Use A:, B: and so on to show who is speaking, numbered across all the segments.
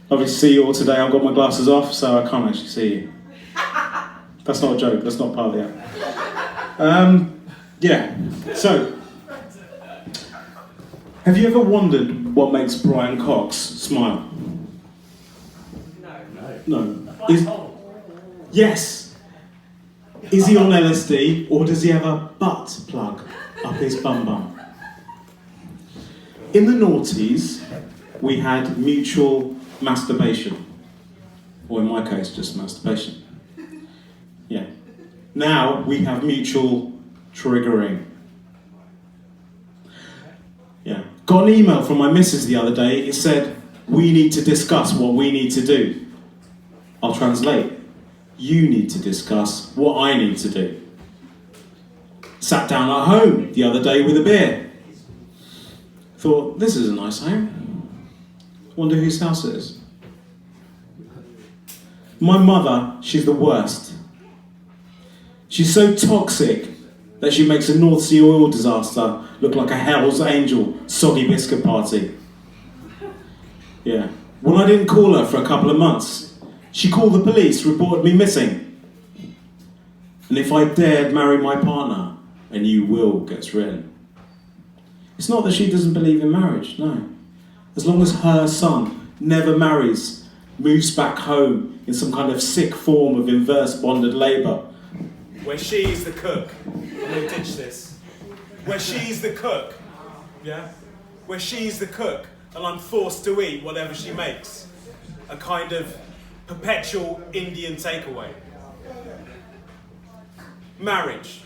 A: Lovely to see you all today. I've got my glasses off, so I can't actually see you. That's not a joke, that's not part of the act. So, have you ever wondered what makes Brian Cox smile? No. Yes. Is he on LSD, or does he have a butt plug up his bum? In the noughties, we had mutual masturbation. Or in my case, just masturbation. Yeah. Now we have mutual triggering. Yeah. Got an email from my missus the other day. It said, we need to discuss what we need to do. I'll translate. You need to discuss what I need to do. Sat down at home the other day with a beer. Thought, this is a nice home. Wonder whose house it is. My mother, she's the worst. She's so toxic that she makes a North Sea oil disaster look like a Hell's Angel soggy biscuit party. Yeah. When I didn't call her for a couple of months, she called the police, reported me missing. And if I dared marry my partner, a new will gets written. It's not that she doesn't believe in marriage, no. As long as her son never marries, moves back home in some kind of sick form of inverse bonded labour, where she's the cook. I'm going to ditch this. Where she's the cook, yeah? Where she's the cook and I'm forced to eat whatever she makes. A kind of perpetual Indian takeaway. Marriage.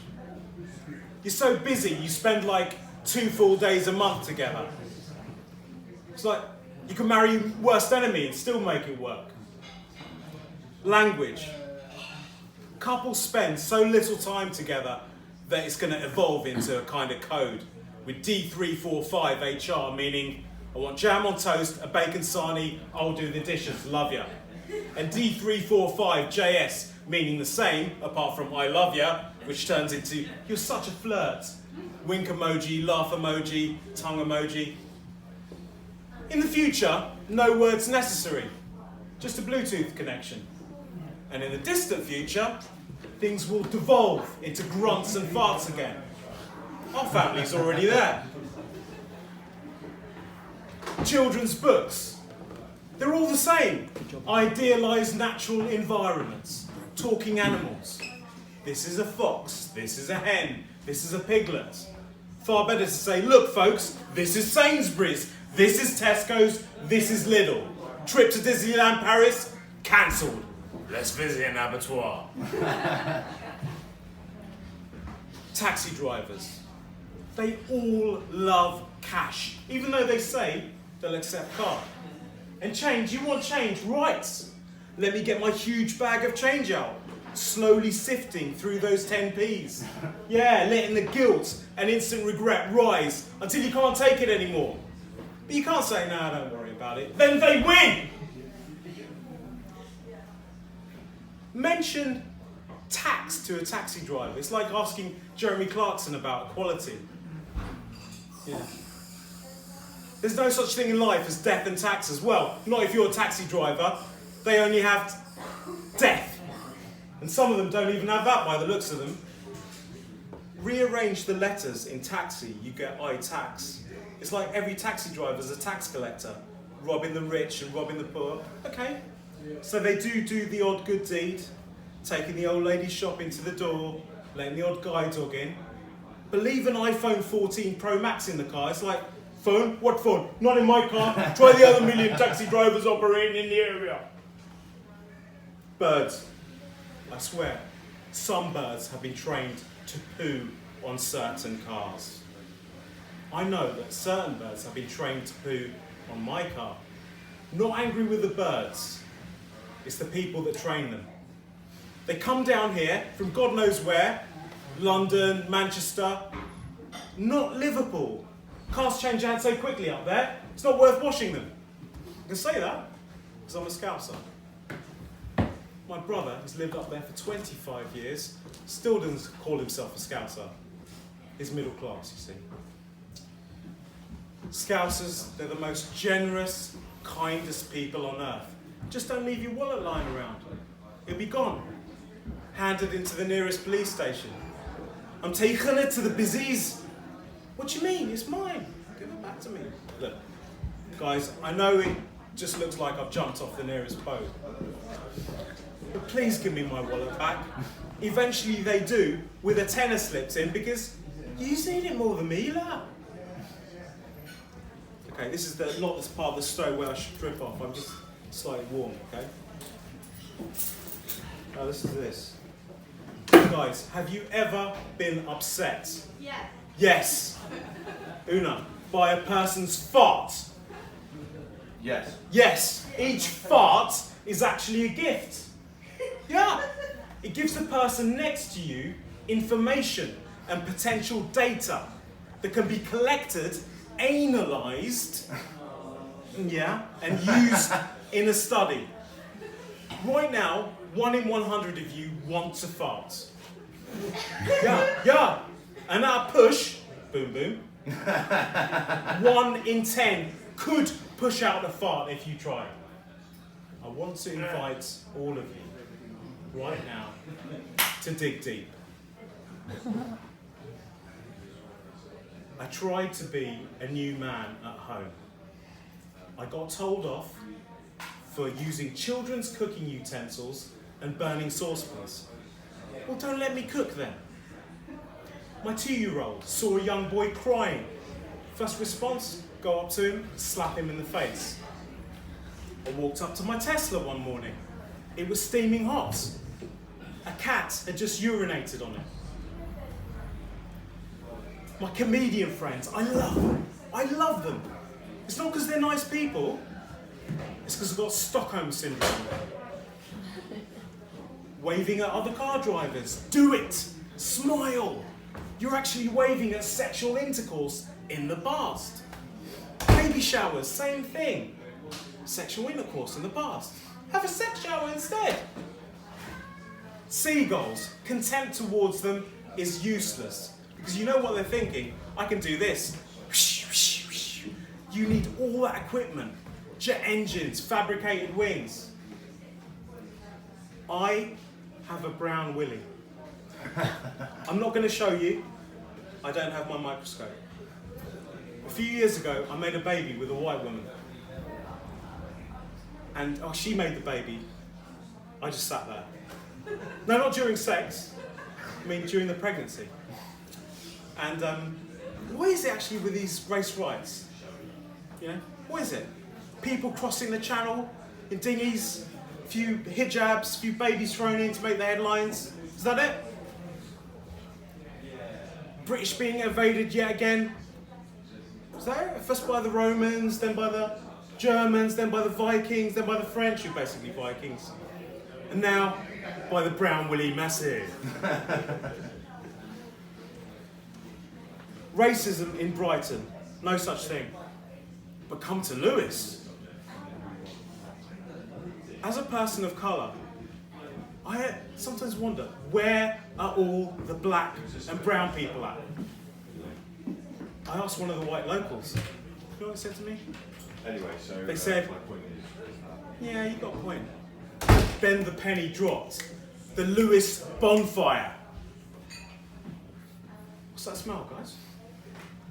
A: You're so busy, you spend like 2 full days a month together. It's like you can marry your worst enemy and still make it work. Language. Couples spend so little time together that it's going to evolve into a kind of code with D345HR, meaning I want jam on toast, a bacon sarnie, I'll do the dishes, love ya. And D345JS, meaning the same, apart from I love ya, which turns into you're such a flirt. Wink emoji, laugh emoji, tongue emoji. In the future, no words necessary, just a Bluetooth connection. And in the distant future, things will devolve into grunts and farts again. Our family's already there. Children's books. They're all the same. Idealised natural environments. Talking animals. This is a fox. This is a hen. This is a piglet. Far better to say, look folks, this is Sainsbury's. This is Tesco's. This is Lidl. Trip to Disneyland Paris? Cancelled. Let's visit an abattoir. Taxi drivers. They all love cash, even though they say they'll accept card. And change, you want change, right? Let me get my huge bag of change out, slowly sifting through those 10p's. Yeah, letting the guilt and instant regret rise until you can't take it anymore. But you can't say, no, don't worry about it. Then they win! Mention tax to a taxi driver. It's like asking Jeremy Clarkson about equality. Yeah. There's no such thing in life as death and taxes. Well, not if you're a taxi driver. They only have death. And some of them don't even have that by the looks of them. Rearrange the letters in taxi, you get I-tax. It's like every taxi driver's a tax collector, robbing the rich and robbing the poor. Okay. So they do the odd good deed, taking the old lady shopping to the door, letting the odd guide dog in. But leave an iPhone 14 Pro Max in the car. It's like, phone? What phone? Not in my car. Try the other million taxi drivers operating in the area. Birds. I swear, some birds have been trained to poo on certain cars. I know that certain birds have been trained to poo on my car. Not angry with the birds. It's the people that train them. They come down here from God knows where, London, Manchester, not Liverpool. Cars change hands so quickly up there, it's not worth washing them. I can say that, because I'm a Scouser. My brother has lived up there for 25 years, still doesn't call himself a Scouser. He's middle class, you see. Scousers, they're the most generous, kindest people on earth. Just don't leave your wallet lying around. It'll be gone. Handed into the nearest police station. I'm taking it to the busies. What do you mean? It's mine. Give it back to me. Look, guys, I know it just looks like I've jumped off the nearest boat. But please give me my wallet back. Eventually they do, with a tenner slips in, because you need it more than me, lad. Okay, this is not this part of the story where I should drip off. I'm just slightly warm, okay? Now listen to this. Guys, have you ever been upset?
B: Yeah.
A: Yes. Una, by a person's fart?
C: Yes.
A: Yes. Each fart is actually a gift. Yeah. It gives the person next to you information and potential data that can be collected, analysed, yeah, and used in a study. Right now, 1 in 100 of you want to fart. Yeah. And at a push, boom, boom, 1 in 10 could push out a fart if you try. I want to invite all of you right now to dig deep. I tried to be a new man at home. I got told off for using children's cooking utensils and burning saucepans. Well, don't let me cook then. My 2-year-old saw a young boy crying. First response, go up to him, slap him in the face. I walked up to my Tesla one morning. It was steaming hot. A cat had just urinated on it. My comedian friends, I love them. I love them. It's not because they're nice people. It's because I've got Stockholm syndrome. Waving at other car drivers. Do it. Smile. You're actually waving at sexual intercourse in the past. Baby showers, same thing. Sexual intercourse in the past. Have a sex shower instead. Seagulls, contempt towards them is useless. Because you know what they're thinking? I can do this. You need all that equipment. Jet engines, fabricated wings. I have a brown willy. I'm not going to show you. I don't have my microscope. A few years ago, I made a baby with a white woman. And she made the baby. I just sat there. No, not during sex. I mean, during the pregnancy. And what is it actually with these race riots? You know, what is it? People crossing the channel in dinghies, a few hijabs, a few babies thrown in to make the headlines. Is that it? British being invaded yet again. Is that it? First by the Romans, then by the Germans, then by the Vikings, then by the French, who are basically Vikings. And now by the brown willy massive. Racism in Brighton, no such thing. But come to Lewes. As a person of colour, I sometimes wonder, where are all the black and brown people at? I asked one of the white locals. You know what they said to me?
C: Anyway, so
A: They said,
C: my point is
A: yeah, you got a point. Then the penny dropped. The Lewes bonfire. What's that smell, guys?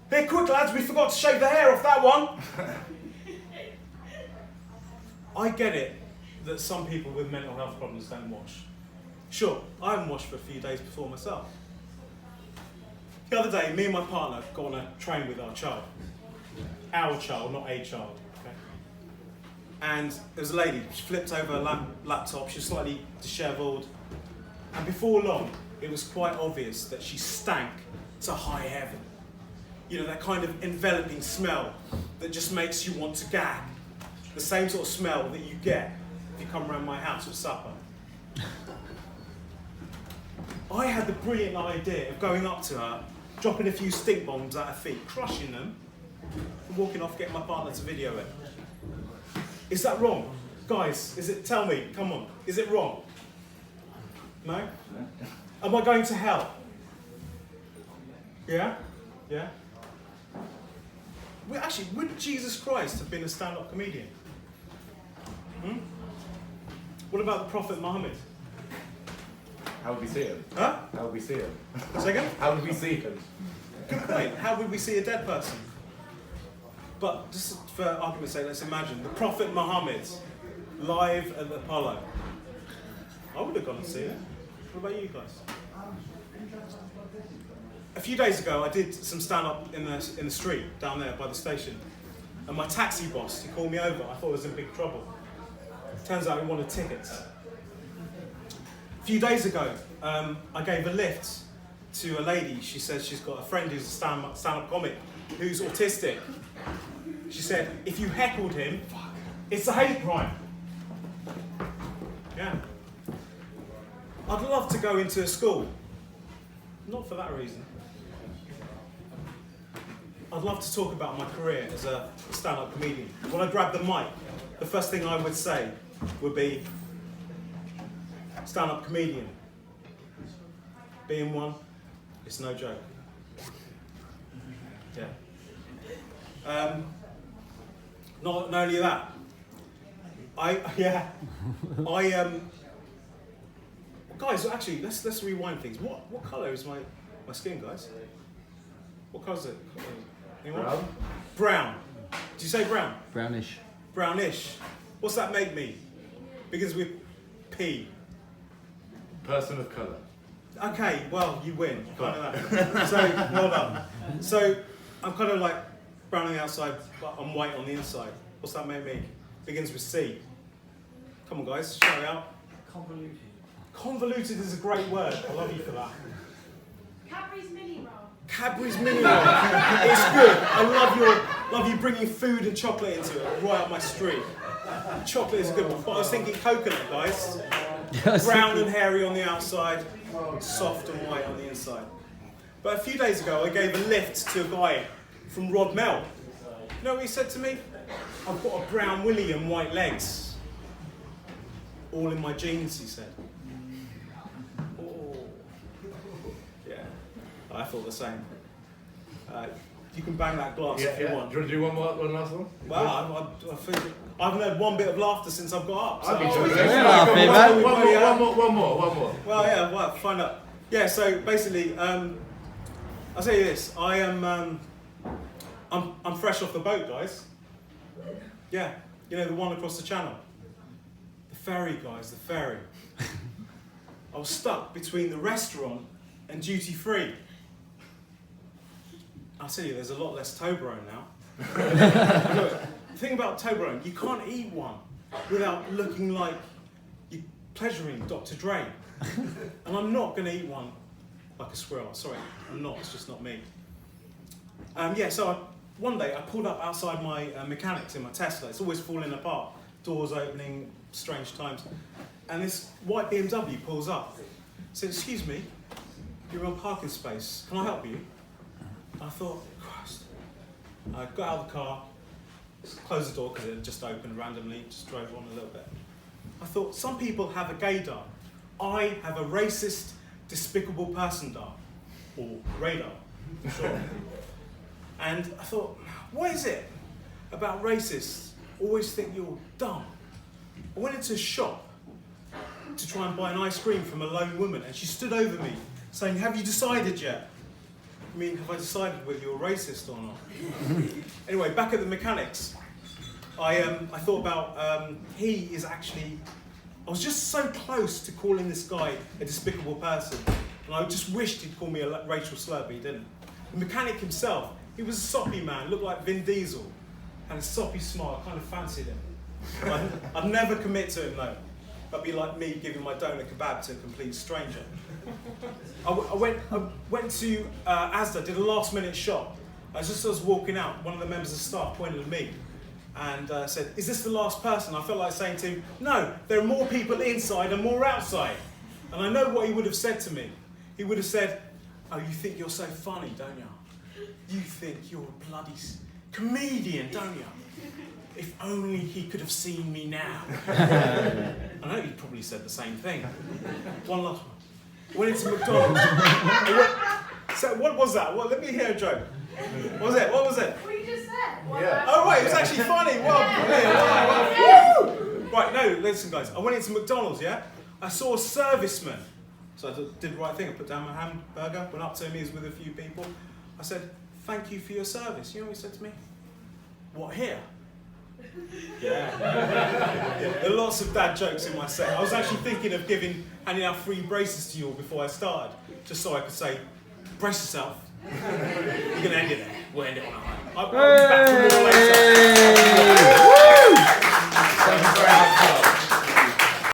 A: Here, quick lads, we forgot to shave the hair off that one. I get it that some people with mental health problems don't wash. Sure, I haven't washed for a few days before myself. The other day, me and my partner got on a train with our child. Our child, not a child. Okay? And there was a lady, she flipped over her laptop, she was slightly dishevelled. And before long, it was quite obvious that she stank to high heaven. You know, that kind of enveloping smell that just makes you want to gag. The same sort of smell that you get if you come around my house at supper. I had the brilliant idea of going up to her, dropping a few stink bombs at her feet, crushing them, and walking off, getting my partner to video it. Is that wrong? Guys, tell me, come on, is it wrong? No? Am I going to hell? Yeah? Yeah? Well, actually, would Jesus Christ have been a stand-up comedian? What about the Prophet Muhammad?
C: How would we see him?
A: Huh?
C: How would we see him?
A: Second?
C: How would we see him?
A: Good point. How would we see a dead person? But just for argument's sake, let's imagine the Prophet Muhammad live at the Apollo. I would have gone and seen it. What about you guys? A few days ago, I did some stand-up in the street down there by the station, and my taxi boss, he called me over. I thought I was in big trouble. Turns out he wanted tickets. A few days ago, I gave a lift to a lady. She says she's got a friend who's a stand-up comic who's autistic. She said, if you heckled him, it's a hate crime. Yeah. I'd love to go into a school. Not for that reason. I'd love to talk about my career as a stand-up comedian. When I grab the mic, the first thing I would say would be, stand-up comedian. Being one, it's no joke. Yeah. Not only that, guys, actually, let's rewind things. What colour is my skin, guys? What colour is it? Anyone?
C: Brown?
A: Brown. Did you say brown?
B: Brownish.
A: Brownish. What's that make me? Begins with P.
C: Person of colour.
A: Okay, well, you win. Kind of that. So, well done. So, I'm kind of like brown on the outside, but I'm white on the inside. What's that make me? Begins with C. Come on, guys, shout it out.
D: Convoluted.
A: Convoluted is a great word. I love you for that.
E: Cadbury's mini roll.
A: Cadbury's mini roll. It's good. I love you bringing food and chocolate into it right up my street. Chocolate is a good one. But I was thinking coconut, guys. Brown and hairy on the outside, soft and white on the inside. But a few days ago, I gave a lift to a guy from Rodmell. You know what he said to me? I've got a brown willy and white legs. All in my jeans, he said. Oh. Yeah, I thought the same. You can bang that glass if you want.
C: Do you want to do one last one?
A: Well, I think I haven't had one bit of laughter since I've got up. So
C: I'd be
A: I'll-
C: joking.
B: man.
C: One more.
A: Well, yeah, well, find out. Yeah, so basically, I'll tell you this. I am, I'm fresh off the boat, guys. Yeah, you know, the one across the channel. The ferry, guys, the ferry. I was stuck between the restaurant and duty free. I'll tell you, there's a lot less Toblerone now. Look, the thing about Toblerone, you can't eat one without looking like you're pleasuring Dr. Dre. And I'm not going to eat one like a squirrel. Sorry, I'm not. It's just not me. One day I pulled up outside my mechanics in my Tesla. It's always falling apart. Doors opening, strange times. And this white BMW pulls up. Said, excuse me, you're on parking space. Can I help you? I thought, Christ. I got out of the car, closed the door because it had just opened randomly, just drove on a little bit. I thought, some people have a gaydar. I have a racist, despicable person-dar, or radar, sure. And I thought, what is it about racists always think you're dumb? I went into a shop to try and buy an ice cream from a lone woman, and she stood over me saying, have you decided yet? I mean, have I decided whether you're racist or not? Anyway, back at the mechanics, I thought about, he is actually, I was just so close to calling this guy a despicable person, and I just wished he'd call me a racial slur, but he didn't. The mechanic himself, he was a soppy man, looked like Vin Diesel, had a soppy smile, I kind of fancied him. I'd never commit to him though. That'd be like me giving my doner kebab to a complete stranger. I went to Asda, did a last minute shop. As I was walking out, one of the members of staff pointed at me and said, is this the last person? I felt like saying to him, no, there are more people inside and more outside. And I know what he would have said to me. He would have said, oh, you think you're so funny, don't you? You think you're a bloody comedian, don't you? If only he could have seen me now. I know he probably said the same thing. One last one. Went into McDonald's. So what was that? Let me hear a joke. What was it?
E: What you just said.
C: Yeah.
A: Oh right, it was actually funny. Well,
E: Yeah.
A: brilliant. Wow. Woo! Right, no, listen guys, I went into McDonald's, yeah? I saw a serviceman. So I did the right thing, I put down my hamburger, went up to him, he was with a few people. I said, thank you for your service. You know what he said to me? What, here? Yeah. There are lots of dad jokes in my set. I was actually thinking of handing out free braces to you all before I started, just so I could say, brace yourself. We're going to end it there. We'll end it on a high. I'll be back for more later.